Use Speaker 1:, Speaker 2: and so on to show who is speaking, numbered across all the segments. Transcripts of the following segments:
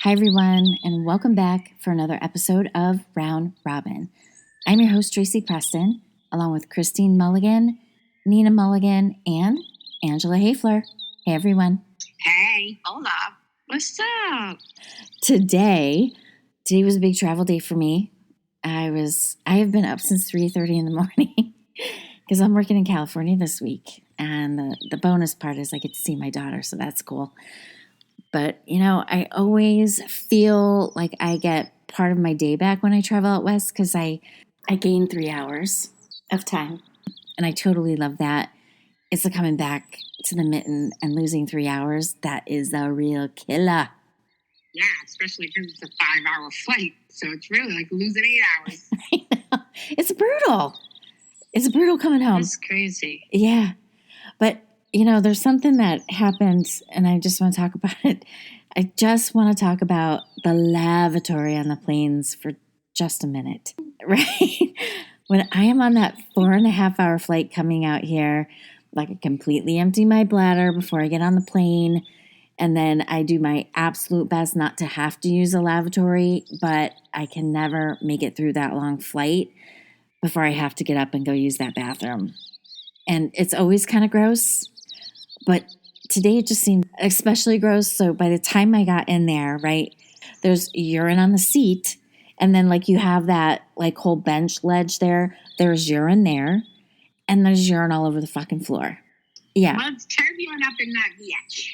Speaker 1: Hi, everyone, and welcome back for another episode of Round Robin. I'm your host, Tracy Preston, along with Christine Mulligan, Nina Mulligan, and Angela Hafler. Hey, everyone.
Speaker 2: Hey, hola. What's up?
Speaker 1: Today was a big travel day for me. I have been up since 3:30 in the morning because I'm working in California this week, and the bonus part is I get to see my daughter, so that's cool. But, I always feel like I get part of my day back when I travel out west because I gain 3 hours of time. And I totally love that. It's the coming back to the mitten and losing 3 hours. That is the real killer.
Speaker 2: Yeah, especially because it's a 5-hour flight. So it's really like losing 8 hours.
Speaker 1: I know. It's brutal. It's brutal coming home.
Speaker 2: It's crazy.
Speaker 1: Yeah. But there's something that happened, and I just want to talk about it. I just want to talk about the lavatory on the planes for just a minute, right? When I am on that 4.5-hour flight coming out here, like I completely empty my bladder before I get on the plane, and then I do my absolute best not to have to use a lavatory, but I can never make it through that long flight before I have to get up and go use that bathroom. And it's always kind of gross. But today it just seemed especially gross. So by the time I got in there, right, there's urine on the seat. And then you have that whole bench ledge there. There's urine there. And there's urine all over the fucking floor. Yeah.
Speaker 2: Let's turn you up in that bitch.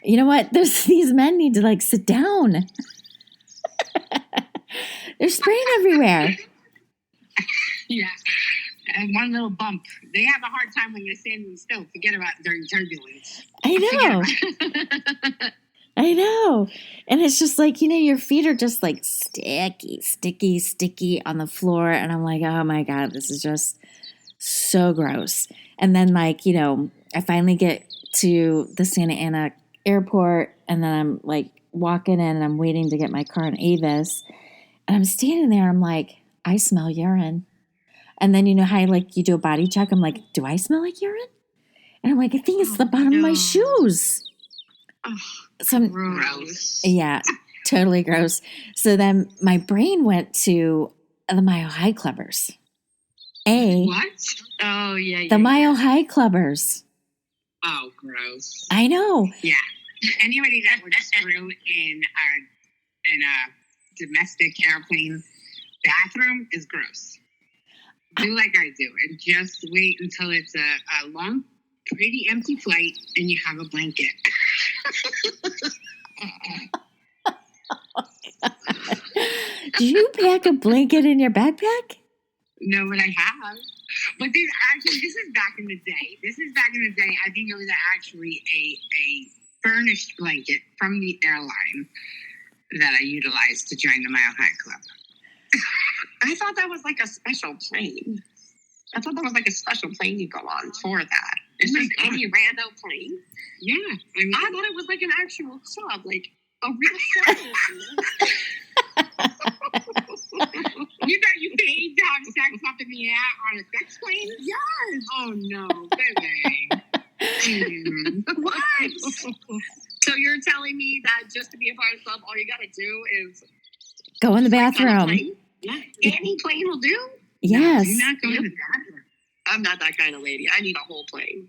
Speaker 1: You know what? These men need to sit down. They're spraying everywhere.
Speaker 2: Yeah. And one little bump. They have a hard time when you're standing still. Forget about during turbulence.
Speaker 1: I know. I know. And it's just your feet are just sticky on the floor. And I'm like, oh my God, this is just so gross. And then I finally get to the Santa Ana airport, and then I'm walking in and I'm waiting to get my car in Avis. And I'm standing there. I'm like, I smell urine. And then how you do a body check. I'm like, do I smell like urine? And I'm like, I think it's the bottom of my shoes.
Speaker 2: Oh, gross.
Speaker 1: Yeah, totally gross. So then my brain went to the Mile High Clubbers.
Speaker 2: What? Oh, yeah.
Speaker 1: The Mile High Clubbers.
Speaker 2: Oh, gross.
Speaker 1: I know.
Speaker 2: Yeah. Anybody that would screw in a domestic airplane bathroom is gross. Do like I do, and just wait until it's a long, pretty empty flight, and you have a blanket.
Speaker 1: Do you pack a blanket in your backpack?
Speaker 2: No, but I have. But this is back in the day. I think it was actually a furnished blanket from the airline that I utilized to join the Mile High Club. I thought that was a special plane. I thought that was a special plane you go on for that. It's just any random plane. Yeah. I thought it was an actual club, a real club. You thought you paid to have sex up in the air on a sex plane? Yes. Oh, no, baby. What? So you're telling me that just to be a part of the club, all you got to do is
Speaker 1: go in the bathroom.
Speaker 2: Yeah. Any plane will do?
Speaker 1: Yes.
Speaker 2: No, do not go to the bathroom. I'm not that kind of lady. I need a whole plane.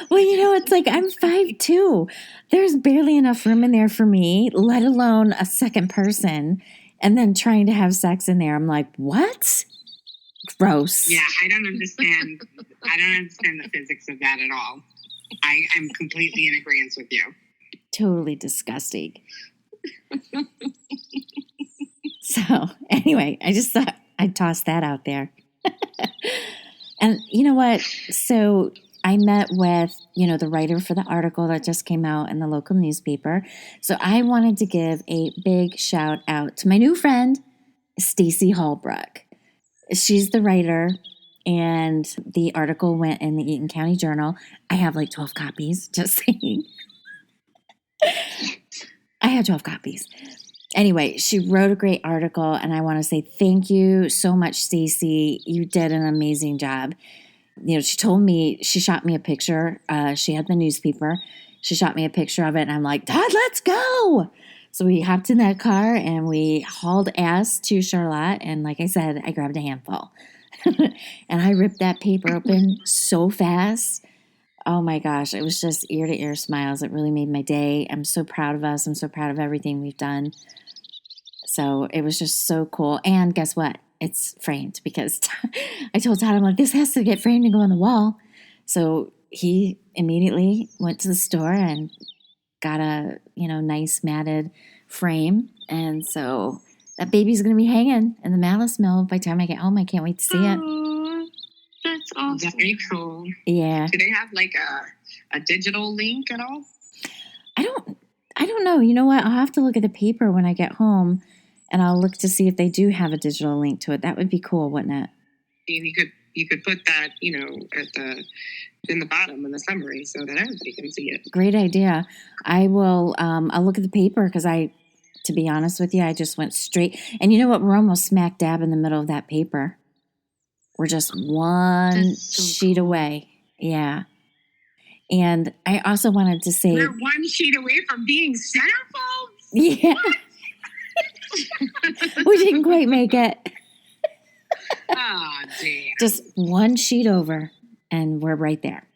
Speaker 1: Well, it's I'm 5'2". There's barely enough room in there for me, let alone a second person. And then trying to have sex in there. I'm like, what? Gross.
Speaker 2: Yeah, I don't understand. The physics of that at all. I'm completely in agreement with you.
Speaker 1: Totally disgusting. So anyway, I just thought I'd toss that out there. And you know what? So I met with, the writer for the article that just came out in the local newspaper. So I wanted to give a big shout out to my new friend, Stacy Hallbrook. She's the writer, and the article went in the Eaton County Journal. I have 12 copies, just saying. I have 12 copies. Anyway, she wrote a great article, and I want to say thank you so much, Stacy. You did an amazing job. She told me, she shot me a picture. She had the newspaper. she shot me a picture of it, and I'm like, Dad, let's go. So we hopped in that car and we hauled ass to Charlotte. And like I said, I grabbed a handful. And I ripped that paper open so fast. Oh my gosh, it was just ear to ear smiles. It really made my day. I'm so proud of us. I'm so proud of everything we've done. So it was just so cool. And guess what? It's framed because I told Todd, I'm like, this has to get framed and go on the wall. So he immediately went to the store and got a, nice matted frame. And so that baby's going to be hanging in the Malice Mill by the time I get home. I can't wait to see it.
Speaker 2: Oh, that's awesome. Very cool.
Speaker 1: Yeah.
Speaker 2: Do they have like a digital link at all?
Speaker 1: I don't know. You know what? I'll have to look at the paper when I get home, and I'll look to see if they do have a digital link to it. That would be cool, wouldn't it?
Speaker 2: And you could put that, in the bottom in the summary so that everybody can see it.
Speaker 1: Great idea. I will. I'll look at the paper because to be honest with you, I just went straight. And you know what? We're almost smack dab in the middle of that paper. We're just one sheet away. Yeah. And I also wanted to say,
Speaker 2: we're one sheet away from being centerfolds.
Speaker 1: Yeah. We didn't quite make it.
Speaker 2: Oh, damn.
Speaker 1: Just one sheet over, and we're right there.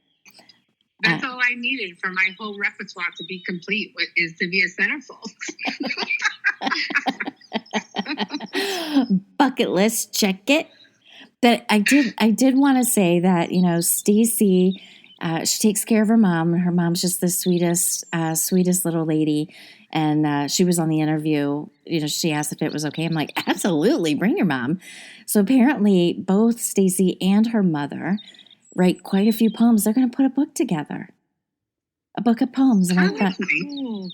Speaker 2: That's all I needed for my whole repertoire to be complete, is to be a centerfold.
Speaker 1: Bucket list, check it. But I did want to say that, Stacy, she takes care of her mom. Her mom's just the sweetest little lady. And she was on the interview. She asked if it was okay. I'm like, absolutely, bring your mom. So apparently both Stacy and her mother write quite a few poems. They're going to put a book together, a book of poems. And I thought,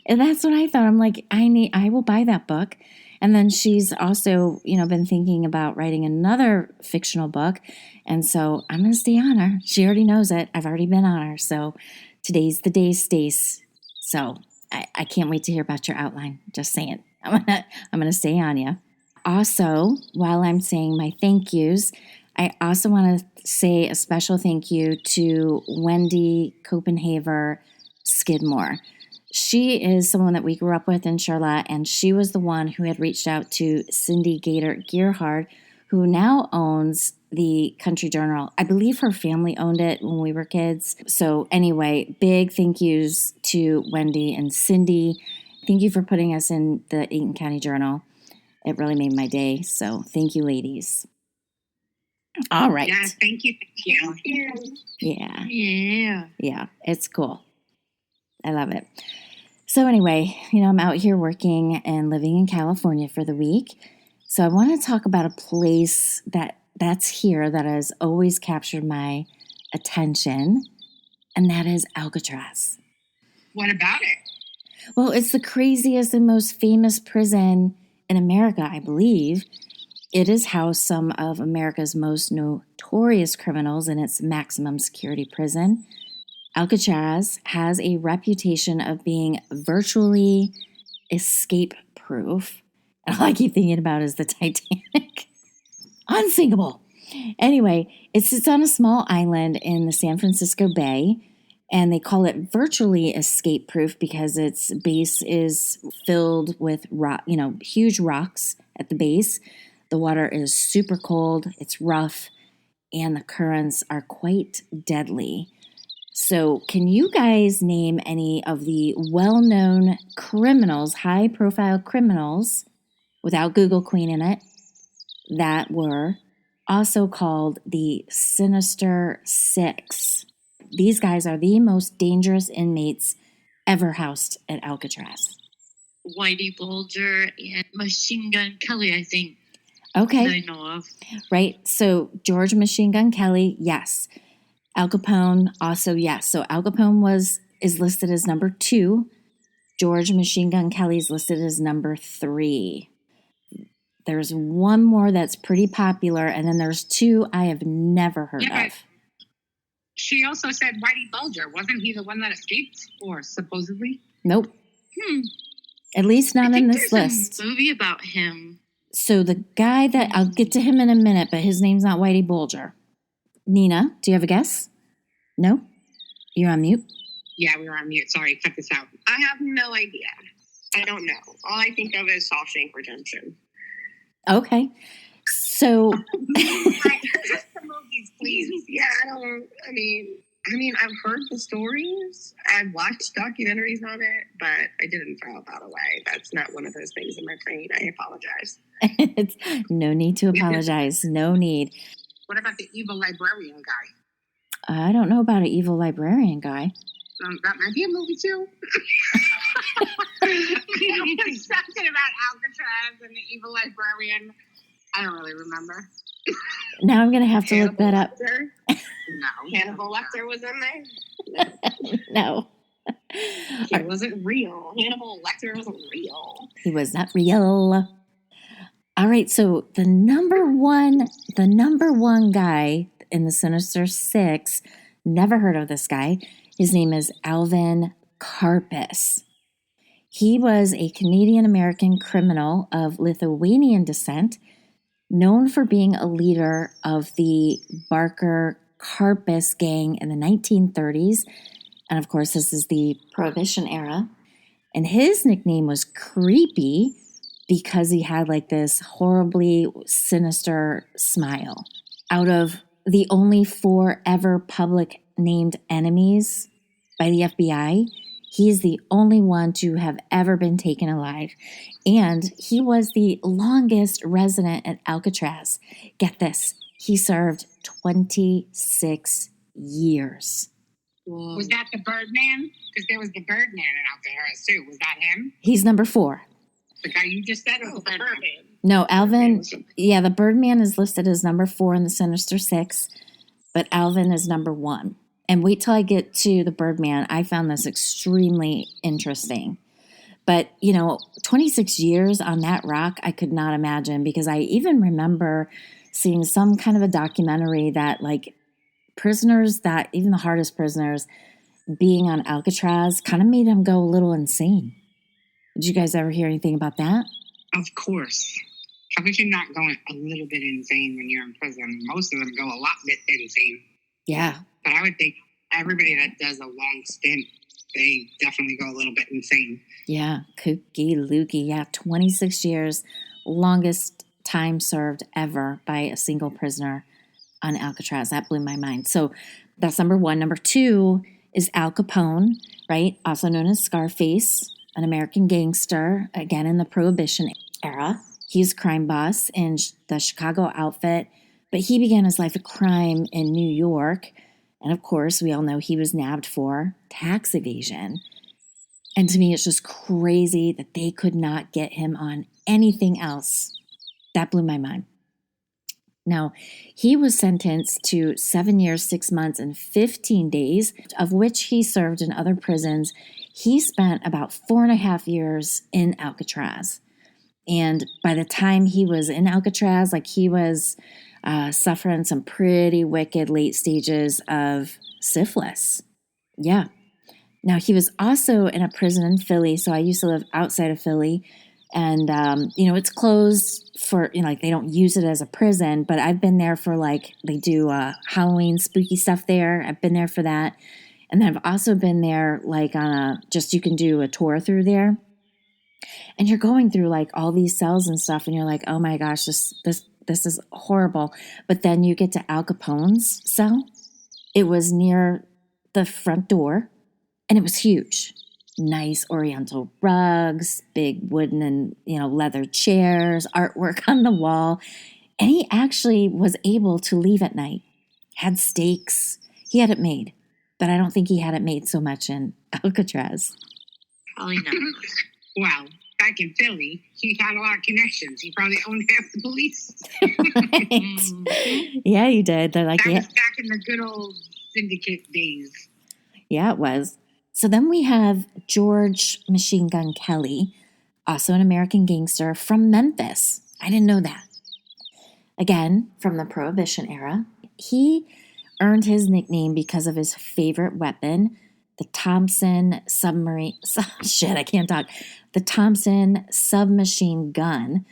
Speaker 1: and that's what I thought. I'm like, I will buy that book. And then she's also, been thinking about writing another fictional book. And so I'm going to stay on her. She already knows it. I've already been on her. So today's the day, Stace. So I can't wait to hear about your outline. Just saying. I'm gonna stay on you. Also, while I'm saying my thank yous, I also want to say a special thank you to Wendy Copenhaver Skidmore. She is someone that we grew up with in Charlotte, and she was the one who had reached out to Cindy Gator Gearhard, who now owns the Country Journal. I believe her family owned it when we were kids. So anyway, big thank yous to Wendy and Cindy. Thank you for putting us in the Eaton County Journal. It really made my day. So thank you, ladies. All right.
Speaker 2: Yeah, thank you.
Speaker 1: Yeah.
Speaker 2: Yeah.
Speaker 1: Yeah, it's cool. I love it. So anyway, I'm out here working and living in California for the week. So I want to talk about a place that's here that has always captured my attention, and that is Alcatraz.
Speaker 2: What about it?
Speaker 1: Well, it's the craziest and most famous prison in America, I believe. It has housed some of America's most notorious criminals in its maximum security prison. Alcatraz has a reputation of being virtually escape-proof. And all I keep thinking about is the Titanic. Unsinkable. Anyway, it sits on a small island in the San Francisco Bay, and they call it virtually escape-proof because its base is filled with huge rocks at the base. The water is super cold, it's rough, and the currents are quite deadly. So can you guys name any of the well-known criminals, high-profile criminals, without Google Queen in it, that were also called the Sinister Six? These guys are the most dangerous inmates ever housed at Alcatraz.
Speaker 3: Whitey Bulger and Machine Gun Kelly, I think.
Speaker 1: Okay.
Speaker 3: That I know of.
Speaker 1: Right. So George Machine Gun Kelly, yes. Al Capone, also yes. So Al Capone is listed as number 2. George Machine Gun Kelly is listed as number 3. There's one more that's pretty popular, and then there's 2 I have never heard of.
Speaker 2: She also said Whitey Bulger. Wasn't he the one that escaped, or supposedly?
Speaker 1: Nope. At least not in this list.
Speaker 3: There's a movie about him.
Speaker 1: So the guy that, I'll get to him in a minute, but his name's not Whitey Bulger. Nina, do you have a guess? No? You're on mute?
Speaker 2: Yeah, we were on mute. Sorry, cut this out.
Speaker 4: I have no idea. I don't know. All I think of is Shawshank Redemption.
Speaker 1: Okay. So
Speaker 2: Just the movies, please.
Speaker 4: Yeah, I mean, I've heard the stories. I've watched documentaries on it, but I didn't file that away. That's not one of those things in my brain. I apologize.
Speaker 1: it's no need to apologize. No need.
Speaker 2: What about the evil librarian guy?
Speaker 1: I don't know about an evil librarian guy.
Speaker 2: That might be a movie too. Something about Alcatraz and the evil librarian. I don't really remember.
Speaker 1: Now I'm going to have to look that up.
Speaker 2: No.
Speaker 4: Hannibal Lecter was in there?
Speaker 1: No.
Speaker 4: He wasn't real. Hannibal Lecter wasn't real.
Speaker 1: He was not real. All right, so the number one guy in the Sinister Six, never heard of this guy. His name is Alvin Karpis. He was a Canadian-American criminal of Lithuanian descent, known for being a leader of the Barker Karpis gang in the 1930s. And of course, this is the Prohibition era. And his nickname was Creepy because he had like this horribly sinister smile. Out of the only 4 ever public named enemies by the FBI, he is the only one to have ever been taken alive. And he was the longest resident at Alcatraz. Get this, he served 26 years.
Speaker 2: Whoa. Was that the Birdman? Because there was the Birdman in Alcatraz too. Was that him?
Speaker 1: He's number 4.
Speaker 2: The guy you just said, or the Birdman?
Speaker 1: No, Alvin, yeah, the Birdman is listed as number 4 in the Sinister Six, but Alvin is number 1. And wait till I get to the Birdman. I found this extremely interesting. But, 26 years on that rock, I could not imagine, because I even remember seeing some kind of a documentary that, like, prisoners that, even the hardest prisoners, being on Alcatraz kind of made them go a little insane. Did you guys ever hear anything about that?
Speaker 2: Of course. How could you not go a little bit insane when you're in prison? Most of them go a lot bit insane.
Speaker 1: Yeah.
Speaker 2: But I would think everybody that does a long stint, they definitely go a little bit insane.
Speaker 1: Yeah, kooky, looky. Yeah, 26 years, longest time served ever by a single prisoner on Alcatraz. That blew my mind. So that's number 1. Number 2 is Al Capone, right? Also known as Scarface, an American gangster, again in the Prohibition era. He's a crime boss in the Chicago outfit, but he began his life of crime in New York. And of course, we all know he was nabbed for tax evasion. And to me, it's just crazy that they could not get him on anything else. That blew my mind. Now, he was sentenced to 7 years, 6 months, and 15 days, of which he served in other prisons. He spent about 4.5 years in Alcatraz. And by the time he was in Alcatraz, like he was suffering some pretty wicked late stages of syphilis. Yeah. Now, he was also in a prison in Philly. So I used to live outside of Philly. And, it's closed for, like they don't use it as a prison. But I've been there for they do Halloween spooky stuff there. I've been there for that. And then I've also been there on you can do a tour through there. And you're going through all these cells and stuff. And you're like, oh my gosh, this is horrible. But then you get to Al Capone's cell. It was near the front door and it was huge. Nice oriental rugs, big wooden and, leather chairs, artwork on the wall. And he actually was able to leave at night. Had steaks. He had it made. But I don't think he had it made so much in Alcatraz.
Speaker 3: Probably not.
Speaker 2: Well, back in Philly, he had a lot of connections. He probably owned half the police.
Speaker 1: Right. Yeah, he did. They're like,
Speaker 2: that was back in the good old syndicate days.
Speaker 1: Yeah, it was. So then we have George Machine Gun Kelly, also an American gangster from Memphis. I didn't know that. Again, from the Prohibition era. He earned his nickname because of his favorite weapon, the Thompson submarine. The Thompson submachine gun.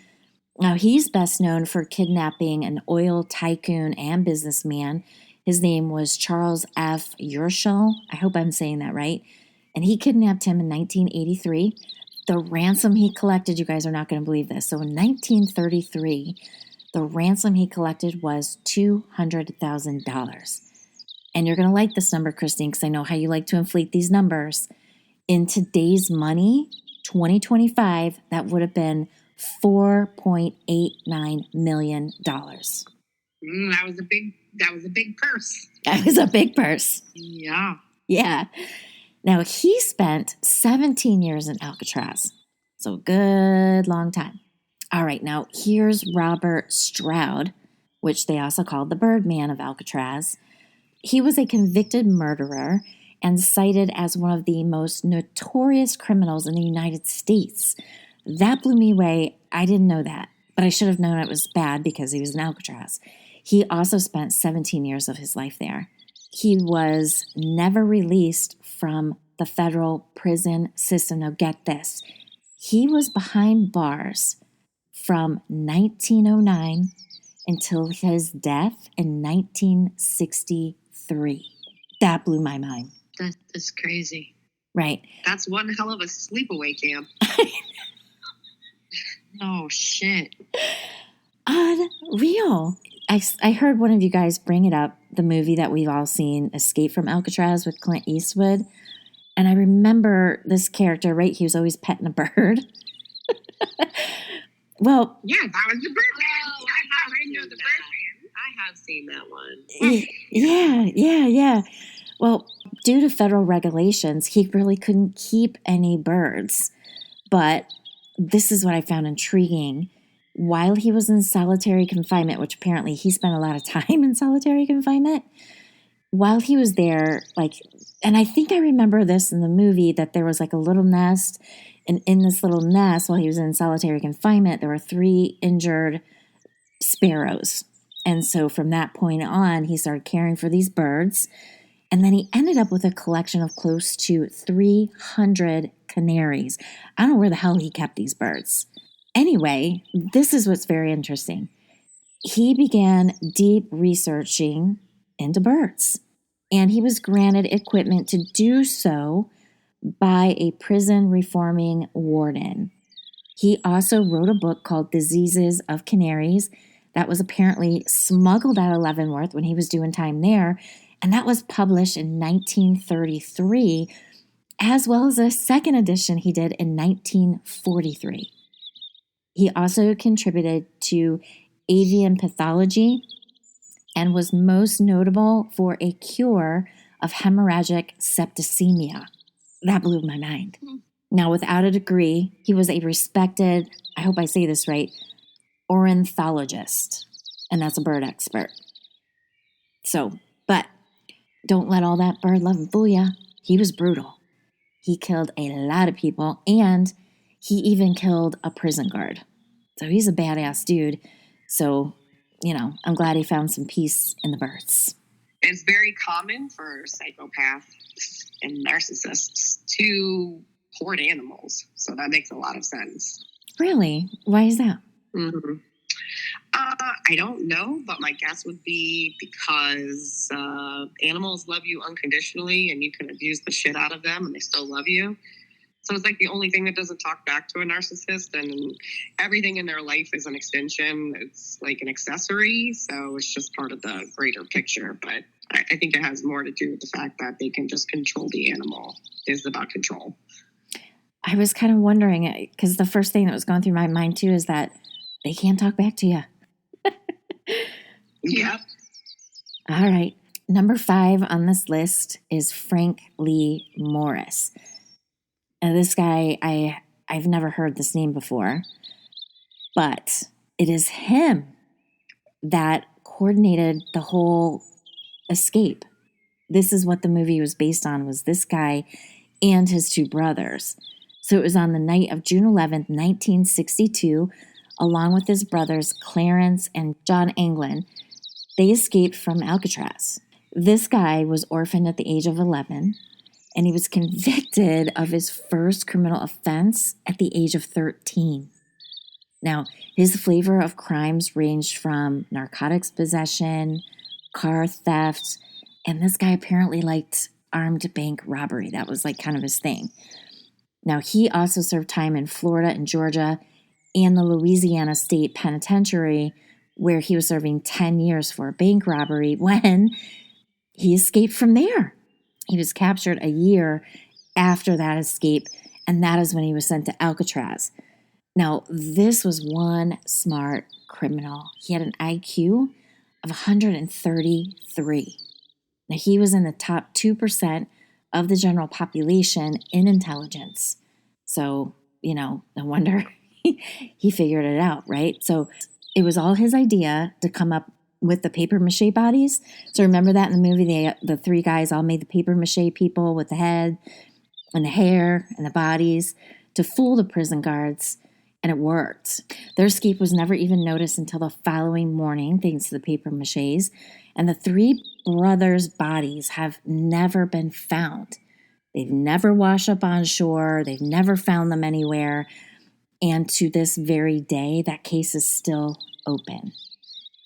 Speaker 1: Now, he's best known for kidnapping an oil tycoon and businessman. His name was Charles F. Urschel. I hope I'm saying that right. And he kidnapped him in 1983. The ransom he collected, you guys are not going to believe this. So in 1933, the ransom he collected was $200,000. And you're going to like this number, Christine, because I know how you like to inflate these numbers. In today's money, 2025, that would have been $4.89 million.
Speaker 2: That was a big purse.
Speaker 1: That was a big purse.
Speaker 2: Yeah.
Speaker 1: Yeah. Now, he spent 17 years in Alcatraz. So a good long time. All right, now here's Robert Stroud, which they also called the Birdman of Alcatraz. He was a convicted murderer and cited as one of the most notorious criminals in the United States. That blew me away. I didn't know that, but I should have known it was bad because he was in Alcatraz. He also spent 17 years of his life there. He was never released from the federal prison system. Now get this. He was behind bars from 1909 until his death in 1963. That blew my mind.
Speaker 3: That's crazy.
Speaker 1: Right.
Speaker 4: That's one hell of a sleepaway camp.
Speaker 3: Oh, shit.
Speaker 1: Unreal. I heard one of you guys bring it up, the movie that we've all seen, Escape from Alcatraz with Clint Eastwood. And I remember this character, right? He was always petting a bird. Well,
Speaker 2: Yeah, that was the Birdman.
Speaker 4: Oh,
Speaker 2: I know the Birdman.
Speaker 4: I have seen that one.
Speaker 1: yeah. Well, due to federal regulations, he really couldn't keep any birds. But this is what I found intriguing. While he was in solitary confinement, which apparently he spent a lot of time in solitary confinement, while he was there, and I think I remember this in the movie, that there was like a little nest, and in this little nest, while he was in solitary confinement, there were 3 injured sparrows. And so from that point on, he started caring for these birds. And then he ended up with a collection of close to 300 canaries. I don't know where the hell he kept these birds. Anyway, this is what's very interesting. He began deep researching into birds, and he was granted equipment to do so by a prison reforming warden. He also wrote a book called Diseases of Canaries that was apparently smuggled out of Leavenworth when he was doing time there, and that was published in 1933, as well as a second edition he did in 1943. He also contributed to avian pathology and was most notable for a cure of hemorrhagic septicemia. That blew my mind. Now, without a degree, he was a respected, I hope I say this right, ornithologist, and that's a bird expert. So, but don't let all that bird love fool ya. He was brutal. He killed a lot of people, and he even killed a prison guard. So he's a badass dude. So, I'm glad he found some peace in the birds.
Speaker 4: It's very common for psychopaths and narcissists to hoard animals. So that makes a lot of sense.
Speaker 1: Really? Why is that?
Speaker 4: Mm-hmm. I don't know, but my guess would be because animals love you unconditionally and you can abuse the shit out of them and they still love you. So it's like the only thing that doesn't talk back to a narcissist, and everything in their life is an extension. It's like an accessory. So it's just part of the greater picture. But I think it has more to do with the fact that they can just control the animal. It's about control.
Speaker 1: I was kind of wondering, because the first thing that was going through my mind too is that they can't talk back to you.
Speaker 4: Yep.
Speaker 1: All right. Number 5 on this list is Frank Lee Morris. Now, this guy, I've never heard this name before, but it is him that coordinated the whole escape. This is what the movie was based on, was this guy and his 2 brothers. So it was on the night of June 11th, 1962, along with his brothers Clarence and John Anglin. They escaped from Alcatraz. This guy was orphaned at the age of 11, and he was convicted of his first criminal offense at the age of 13. Now, his flavor of crimes ranged from narcotics possession, car theft, and this guy apparently liked armed bank robbery. That was like kind of his thing. Now, he also served time in Florida and Georgia and the Louisiana State Penitentiary, where he was serving 10 years for a bank robbery when he escaped from there. He was captured a year after that escape, and that is when he was sent to Alcatraz. Now, this was one smart criminal. He had an IQ of 133. Now, he was in the top 2% of the general population in intelligence. So, no wonder he figured it out, right? So it was all his idea to come up with the paper mache bodies. So remember that in the movie, the three guys all made the paper mache people with the head and the hair and the bodies to fool the prison guards, and it worked. Their escape was never even noticed until the following morning, thanks to the paper maches, and the three brothers' bodies have never been found. They've never washed up on shore. They've never found them anywhere. And to this very day, that case is still open.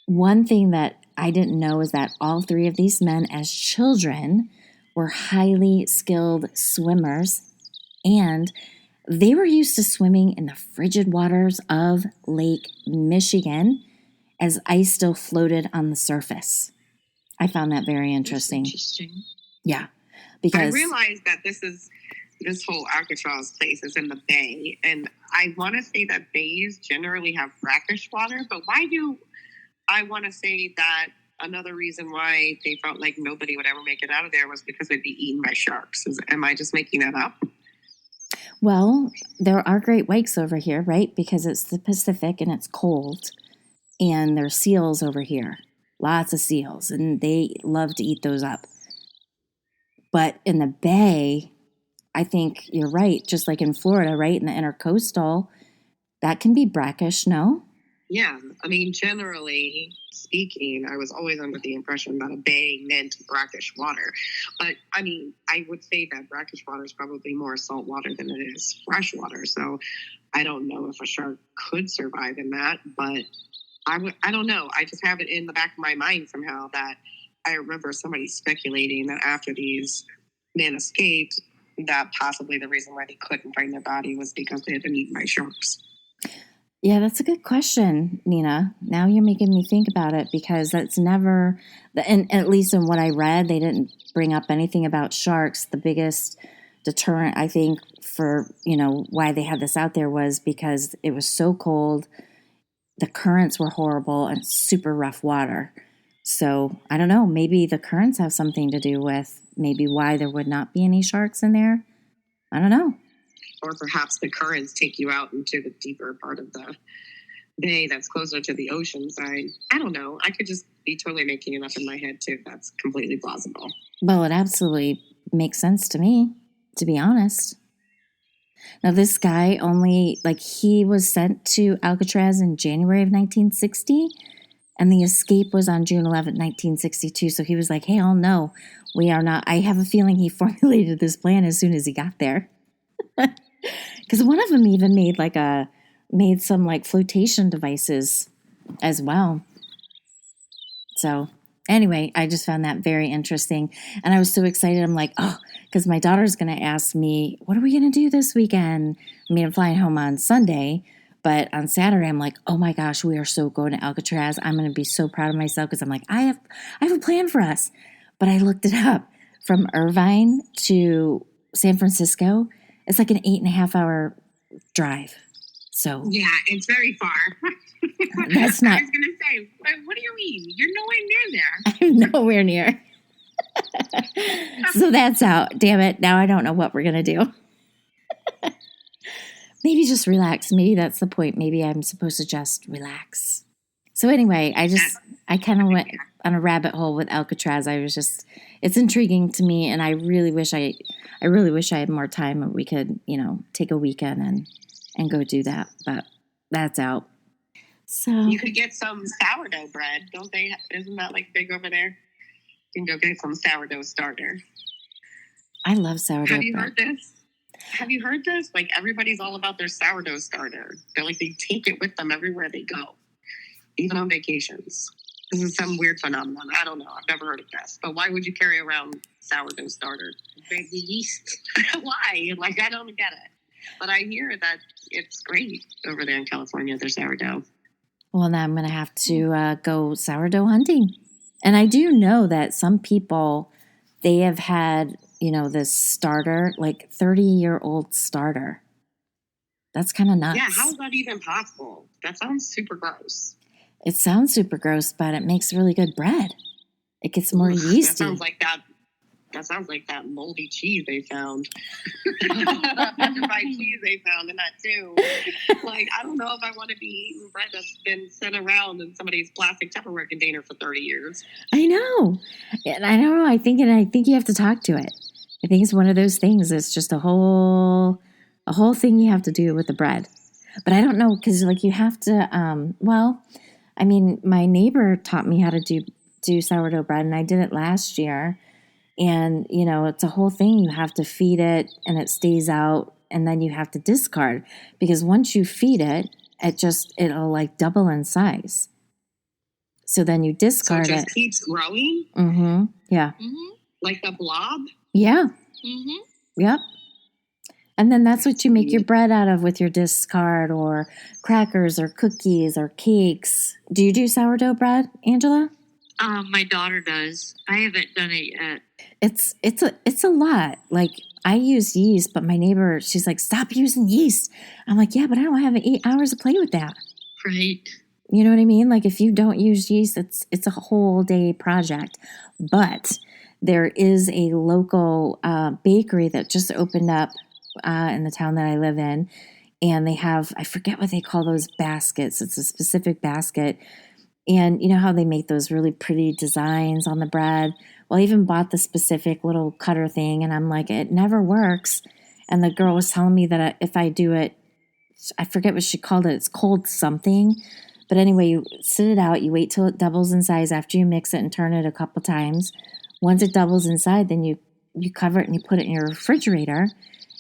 Speaker 1: One thing that I didn't know is that all three of these men as children were highly skilled swimmers, and they were used to swimming in the frigid waters of Lake Michigan as ice still floated on the surface. I found that very interesting.
Speaker 3: Interesting.
Speaker 1: Yeah, because
Speaker 4: I realized that this whole Alcatraz place is in the bay, and I want to say that bays generally have brackish water, but why do I want to say that another reason why they felt like nobody would ever make it out of there was because they'd be eaten by sharks? Am I just making that up?
Speaker 1: well, there are great whites over here, right? Because it's the Pacific and it's cold, and there's seals over here. Lots of seals, and they love to eat those up. But in the bay, I think you're right. Just like in Florida, right? In the intercoastal, that can be brackish, no?
Speaker 4: Yeah, I mean, generally speaking, I was always under the impression that a bay meant brackish water. But I mean, I would say that brackish water is probably more salt water than it is fresh water. So I don't know if a shark could survive in that, but I don't know. I just have it in the back of my mind somehow that I remember somebody speculating that after these men escaped, that possibly the reason why they couldn't find their body was because they had been eaten by sharks.
Speaker 1: Yeah, that's a good question, Nina. Now you're making me think about it, because that's never, and at least in what I read, they didn't bring up anything about sharks. The biggest deterrent, I think, for, why they had this out there was because it was so cold, the currents were horrible, and super rough water. So I don't know, maybe the currents have something to do with maybe why there would not be any sharks in there. I don't know.
Speaker 4: Or perhaps the currents take you out into the deeper part of the bay that's closer to the ocean side. I don't know. I could just be totally making it up in my head too. That's completely plausible.
Speaker 1: Well, it absolutely makes sense to me, to be honest. Now, this guy he was sent to Alcatraz in January of 1960, and the escape was on June 11th, 1962. So he was like, hey, oh no, we are not. I have a feeling he formulated this plan as soon as he got there. Because one of them even made some flotation devices as well. So anyway, I just found that very interesting. And I was so excited. I'm like, because my daughter's going to ask me, what are we going to do this weekend? I mean, I'm flying home on Sunday, but on Saturday, I'm like, oh my gosh, we are so going to Alcatraz. I'm going to be so proud of myself, because I'm like, I have a plan for us. But I looked it up. From Irvine to San Francisco, it's like an 8.5 hour drive. So
Speaker 2: Yeah, it's very far.
Speaker 1: That's not.
Speaker 2: I was going to say, what do you mean? You're nowhere near there.
Speaker 1: I'm nowhere near. So that's out. Damn it. Now I don't know what we're going to do. Maybe just relax. Maybe that's the point. Maybe I'm supposed to just relax. So anyway, I kind of went on a rabbit hole with Alcatraz. It's intriguing to me, and I really wish I had more time and we could, take a weekend and go do that. But that's out. So
Speaker 4: You could get some sourdough bread, don't they? Isn't that big over there? You can go get some sourdough starter.
Speaker 1: I love sourdough
Speaker 4: Have you
Speaker 1: bread.
Speaker 4: heard this? Have you heard this? Everybody's all about their sourdough starter. They take it with them everywhere they go, even on vacations. This is some weird phenomenon. I don't know. I've never heard of this. But why would you carry around sourdough starter?
Speaker 2: Baby yeast.
Speaker 4: Why? Like, I don't get it. But I hear that it's great over there in California, their sourdough.
Speaker 1: Well, now I'm going to have to go sourdough hunting. And I do know that some people, they have had, this starter, like 30-year-old starter. That's kind of nuts.
Speaker 4: Yeah, how is that even possible? That sounds super gross.
Speaker 1: It sounds super gross, but it makes really good bread. It gets more yeasty.
Speaker 4: That sounds like that moldy cheese they found. That petrified cheese they found in that too. Like, I don't know if I want to be eating bread that's been sent around in somebody's plastic Tupperware container for 30 years.
Speaker 1: I know. And I don't know. I think you have to talk to it. I think it's one of those things. It's just a whole thing you have to do with the bread. But I don't know, because like you have to, my neighbor taught me how to do sourdough bread, and I did it last year. And, it's a whole thing. You have to feed it and it stays out, and then you have to discard, because once you feed it, it'll like double in size. So then you discard it.
Speaker 4: So it just keeps growing?
Speaker 1: Mm-hmm. Yeah.
Speaker 3: Mm-hmm.
Speaker 4: Like a blob?
Speaker 1: Yeah.
Speaker 3: Mm-hmm.
Speaker 1: Yep. And then that's what you make your bread out of with your discard, or crackers or cookies or cakes. Do you do sourdough bread, Angela?
Speaker 3: My daughter does. I haven't done it yet.
Speaker 1: It's a lot. Like, I use yeast, but my neighbor, she's like, stop using yeast. I'm like, yeah, but I don't have 8 hours to play with that.
Speaker 3: Right.
Speaker 1: You know what I mean? Like, if you don't use yeast, it's a whole day project. But there is a local bakery that just opened up in the town that I live in, and they have, I forget what they call those baskets. It's a specific basket. And you know how they make those really pretty designs on the bread? Well, I even bought the specific little cutter thing, and I'm like, it never works. And the girl was telling me that if I do it, I forget what she called it. It's cold something. But anyway, you sit it out. You wait till it doubles in size after you mix it and turn it a couple times. Once it doubles inside, then you cover it and you put it in your refrigerator.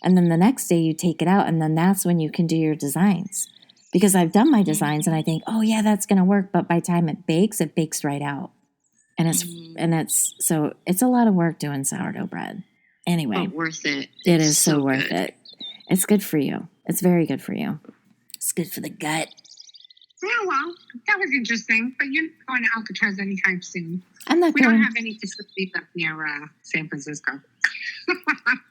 Speaker 1: And then the next day you take it out, and then that's when you can do your designs. Because I've done my designs and I think, oh yeah, that's going to work. But by the time it bakes right out. And it's a lot of work doing sourdough bread. Anyway.
Speaker 3: But worth it.
Speaker 1: It is so worth it. It's good for you. It's very good for you. It's good for the gut.
Speaker 2: Yeah, well, that was interesting. But you're not going to Alcatraz anytime soon.
Speaker 1: I'm not
Speaker 2: We
Speaker 1: going.
Speaker 2: don't have any facilities up near San Francisco.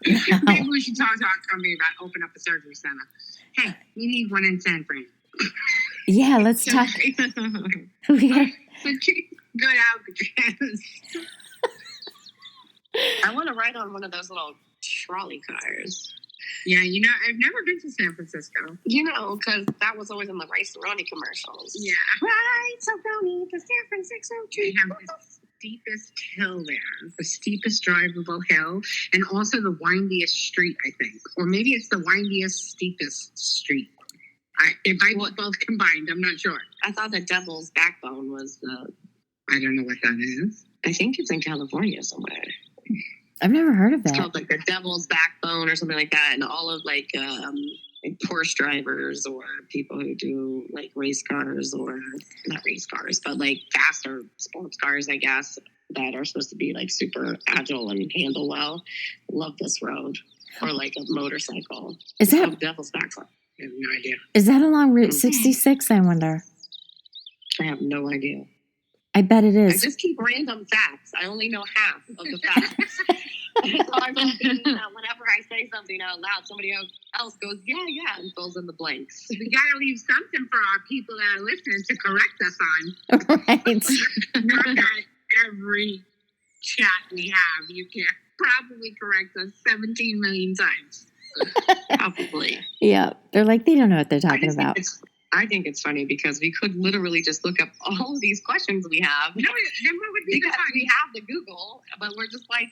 Speaker 2: Maybe we should talk to our company about opening up a surgery center. Hey, we need one in San Fran.
Speaker 1: Yeah, let's talk. We got,
Speaker 2: Go to Alcatraz.
Speaker 4: I want to ride on one of those little trolley cars.
Speaker 2: Yeah, I've never been to San Francisco.
Speaker 4: Because that was always in the Rice Roni commercials.
Speaker 2: Yeah. Rice Roni to San Francisco. They have the steepest hill there, the steepest drivable hill, and also the windiest street, I think. Or maybe it's the windiest, steepest street. It might be both combined. I'm not sure.
Speaker 4: I thought the Devil's Backbone was
Speaker 2: I don't know what that is.
Speaker 4: I think it's in California somewhere.
Speaker 1: I've never heard of that.
Speaker 4: It's called like the Devil's Backbone or something like that. And all of like Porsche drivers or people who do like race cars, or not race cars, but like faster sports cars, I guess, that are supposed to be like super agile and handle well, love this road. Or like a motorcycle.
Speaker 1: Is that
Speaker 4: Devil's Backbone?
Speaker 2: I have no idea.
Speaker 1: Is that along Route 66, I wonder?
Speaker 4: I have no idea.
Speaker 1: I bet it
Speaker 4: I
Speaker 1: is.
Speaker 4: just keep random facts. I only know half of the facts. So I'm hoping that whenever I say something out loud, somebody else goes, yeah, and fills in the blanks.
Speaker 2: We got to leave something for our people that are listening to correct us on.
Speaker 1: Right.
Speaker 2: Not that every chat we have, you can probably correct us 17 million times.
Speaker 4: Probably.
Speaker 1: Yeah. They're like, they don't know what they're talking about.
Speaker 4: I think it's funny because we could literally just look up all of these questions we have.
Speaker 2: No, then what would be
Speaker 4: because
Speaker 2: the fun?
Speaker 4: we have the Google, but we're just like,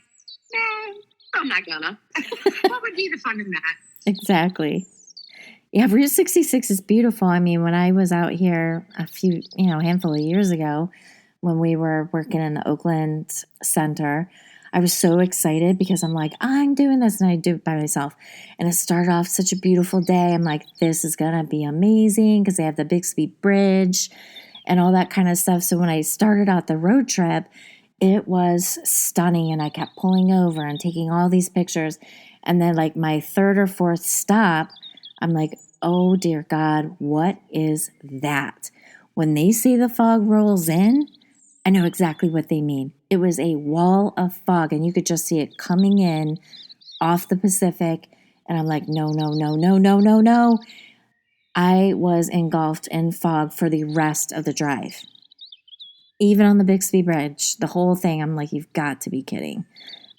Speaker 4: I'm not gonna.
Speaker 2: What would be the fun in that?
Speaker 1: Exactly. Yeah, Route 66 is beautiful. I mean, when I was out here handful of years ago, when we were working in the Oakland Center, I was so excited because I'm like, I'm doing this, and I do it by myself. And it started off such a beautiful day. I'm like, this is going to be amazing because they have the Bixby Bridge. and all that kind of stuff. So when I started out the road trip, it was stunning, and I kept pulling over and taking all these pictures. And then like my third or fourth stop, I'm like, oh dear God, what is that? When they say the fog rolls in, I know exactly what they mean. It was a wall of fog, and you could just see it coming in off the Pacific. And I'm like, no, no, no, no, no, no, no. I was engulfed in fog for the rest of the drive. Even on the Bixby Bridge, the whole thing, I'm like, you've got to be kidding.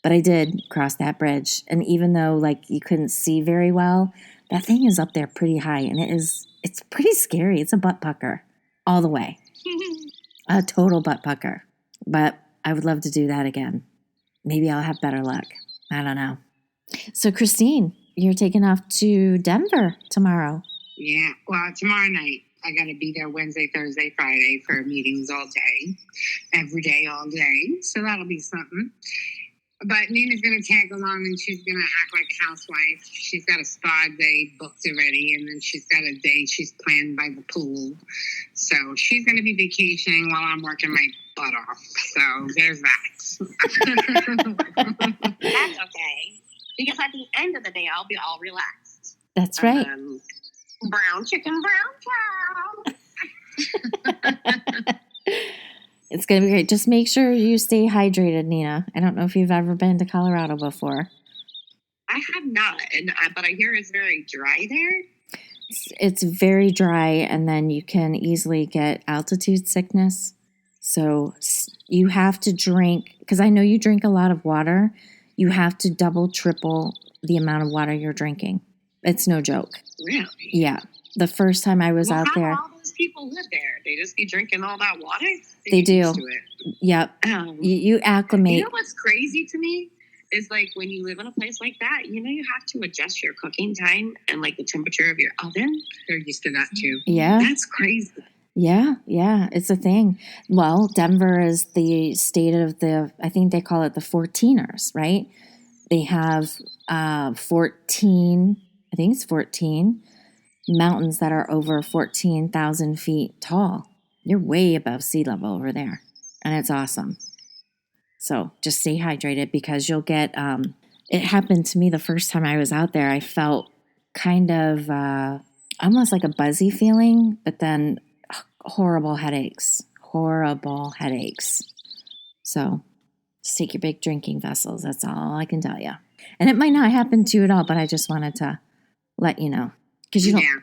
Speaker 1: But I did cross that bridge. And even though like you couldn't see very well, that thing is up there pretty high. And it's pretty scary. It's a butt pucker all the way. A total butt pucker. But I would love to do that again. Maybe I'll have better luck. I don't know. So Christine, you're taking off to Denver tomorrow.
Speaker 2: Yeah. Well, tomorrow night. I got to be there Wednesday, Thursday, Friday for meetings all day. Every day, all day. So that'll be something. But Nina's going to tag along, and she's going to act like a housewife. She's got a spa day booked already, and then she's got a day she's planned by the pool. So she's going to be vacationing while I'm working my butt off. So there's that.
Speaker 4: That's okay. Because at the end of the day, I'll be all relaxed.
Speaker 1: That's right.
Speaker 4: Brown chicken, brown cow.
Speaker 1: It's going to be great. Just make sure you stay hydrated, Nina. I don't know if you've ever been to Colorado before.
Speaker 4: I have not, but I hear it's very dry there.
Speaker 1: It's very dry, and then you can easily get altitude sickness. So you have to drink, because I know you drink a lot of water, you have to double, triple the amount of water you're drinking. It's no joke.
Speaker 4: Really?
Speaker 1: Yeah. The first time I was out there.
Speaker 4: How do all those people live there? They just be drinking all that water?
Speaker 1: They do.
Speaker 4: Used to it.
Speaker 1: Yep. You acclimate.
Speaker 4: You know what's crazy to me? Is like when you live in a place like that, you have to adjust your cooking time and like the temperature of your oven.
Speaker 2: They're used to that too.
Speaker 1: Yeah.
Speaker 4: That's crazy.
Speaker 1: Yeah. It's a thing. Well, Denver is the state of I think they call it the 14ers, right? They have 14, I think it's 14 mountains that are over 14,000 feet tall. You're way above sea level over there. And it's awesome. So just stay hydrated, because you'll get, it happened to me the first time I was out there. I felt kind of almost like a buzzy feeling, but then horrible headaches. So just take your big drinking vessels. That's all I can tell you. And it might not happen to you at all, but I just wanted to let you know. Because you don't.
Speaker 2: Yeah.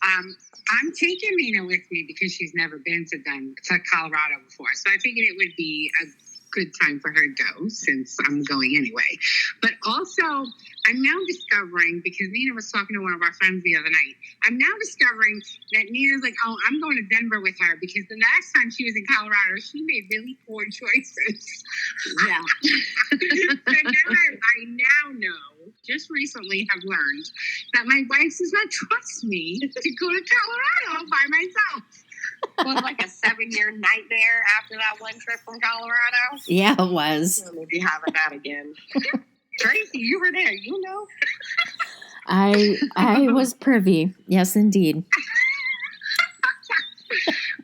Speaker 2: I'm taking Nina with me because she's never been to Colorado before. So I figured it would be a good time for her to go, since I'm going anyway. But also, I'm now discovering, because Nina was talking to one of our friends the other night, I'm now discovering that Nina's like, oh, I'm going to Denver with her, because the last time she was in Colorado, she made really poor choices.
Speaker 4: Yeah.
Speaker 2: So now I now know, just recently have learned, that my wife does not trust me to go to Colorado by myself.
Speaker 4: Was like a 7-year nightmare after that one trip from Colorado.
Speaker 1: Yeah, it was.
Speaker 4: We'll be having that again. Tracy, you were there,
Speaker 1: I was privy. Yes, indeed.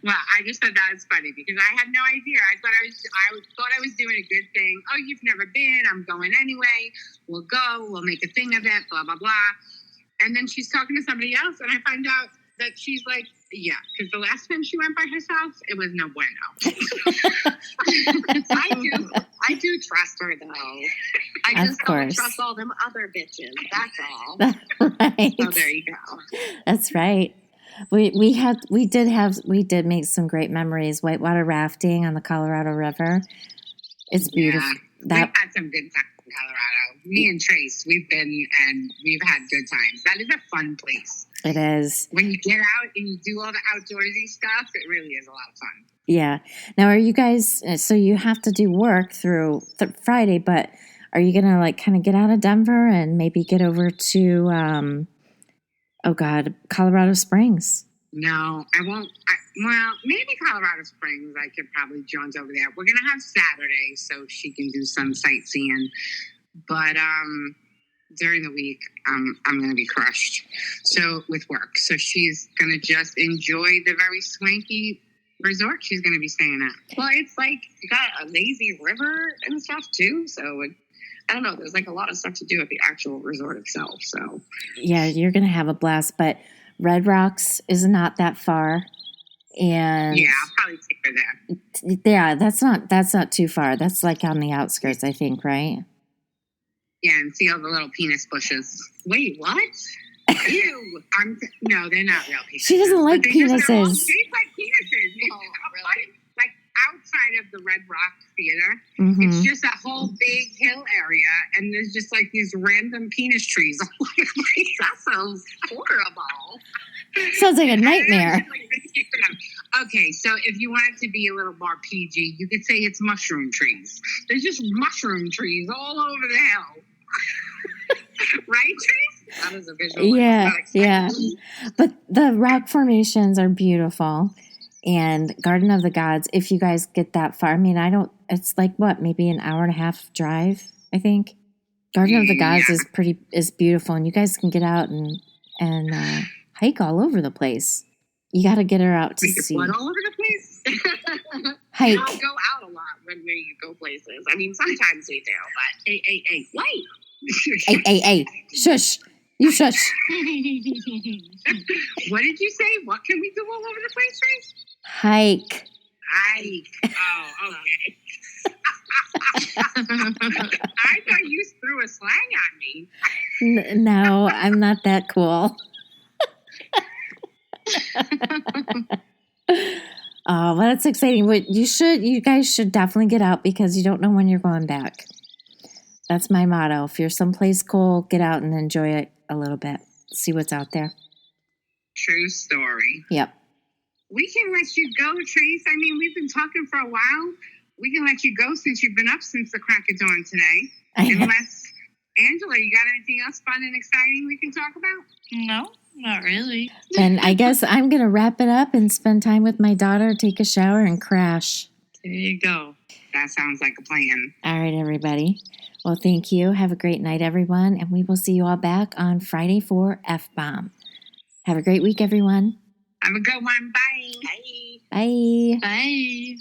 Speaker 2: Well, I just thought that was funny, because I had no idea. I thought I was doing a good thing. Oh, you've never been. I'm going anyway. We'll go. We'll make a thing of it. Blah blah blah. And then she's talking to somebody else, and I find out that she's like, yeah, because the last time she went by herself, it was no bueno.
Speaker 4: I do trust her, though. I just don't trust all them other bitches. That's all.
Speaker 1: Right.
Speaker 4: So there you go.
Speaker 1: That's right. We did make some great memories. Whitewater rafting on the Colorado River. It's beautiful.
Speaker 2: Yeah, we've had some good times in Colorado. Me and Trace, we've been and we've had good times. That is a fun place.
Speaker 1: It is.
Speaker 2: When you get out and you do all the outdoorsy stuff, it really is a lot of fun.
Speaker 1: Yeah. Now, are you guys, so you have to do work through Friday, but are you going to like kind of get out of Denver and maybe get over to, Colorado Springs?
Speaker 2: No, I won't. Maybe Colorado Springs. I could probably jaunt over there. We're going to have Saturday so she can do some sightseeing. But during the week, I'm going to be crushed. So with work. So she's going to just enjoy the very swanky resort she's going to be staying at.
Speaker 4: Well, it's like you got a lazy river and stuff too. So I don't know. There's like a lot of stuff to do at the actual resort itself. So
Speaker 1: Yeah, you're going to have a blast. But Red Rocks is not that far. And
Speaker 2: Yeah, I'll probably take her there.
Speaker 1: yeah, that's not too far. That's like on the outskirts, I think, right?
Speaker 2: Yeah, and see all the little penis bushes.
Speaker 4: wait, what?
Speaker 2: Ew. No, they're not real penises.
Speaker 1: She doesn't like
Speaker 2: But they're
Speaker 1: penises.
Speaker 2: shaped like penises.
Speaker 4: Oh, really?
Speaker 2: Like outside of the Red Rock Theater,
Speaker 1: Mhm.
Speaker 2: it's just a whole big hill area, and there's just like these random penis trees all over the place.
Speaker 4: That sounds horrible.
Speaker 1: Sounds like a nightmare.
Speaker 2: Okay, so if you want it to be a little more PG, you could say it's mushroom trees. There's just mushroom trees all over the hill. Right, Trace?
Speaker 4: That is a visual.
Speaker 1: Yeah,
Speaker 4: Not exciting.
Speaker 1: yeah. But the rock formations are beautiful. And Garden of the Gods, if you guys get that far, I mean, it's like what, maybe an hour and a half drive, I think. Garden of the Gods
Speaker 2: Yeah.
Speaker 1: is beautiful, and you guys can get out and hike all over the place. You got to get her out to
Speaker 2: We could
Speaker 1: see.
Speaker 2: flood all over the place.
Speaker 1: Hike.
Speaker 4: We don't go out a lot when we go places. I mean, sometimes we do, but hey, wait.
Speaker 1: Hey, shush. You shush.
Speaker 2: What did you say? What can we do all over the place, Trace?
Speaker 1: Hike.
Speaker 2: Hike. Oh, okay. I thought you threw a slang at me.
Speaker 1: No, I'm not that cool. Oh, well, that's exciting. But you guys should definitely get out because you don't know when you're going back. That's my motto. If you're someplace cool, get out and enjoy it a little bit. See what's out there.
Speaker 2: True story.
Speaker 1: Yep.
Speaker 2: We can let you go, Trace. I mean, we've been talking for a while. We can let you go since you've been up since the crack of dawn today. Unless, Angela, you got anything else fun and exciting we can talk about?
Speaker 3: No, not really.
Speaker 1: And I guess I'm going to wrap it up and spend time with my daughter, take a shower, and crash.
Speaker 3: There you go.
Speaker 2: That sounds like a plan.
Speaker 1: All right, everybody. Well, thank you. Have a great night, everyone. And we will see you all back on Friday for F-Bomb. Have a great week, everyone.
Speaker 2: Have a good one. Bye.
Speaker 4: Hey.
Speaker 1: Bye.
Speaker 3: Bye.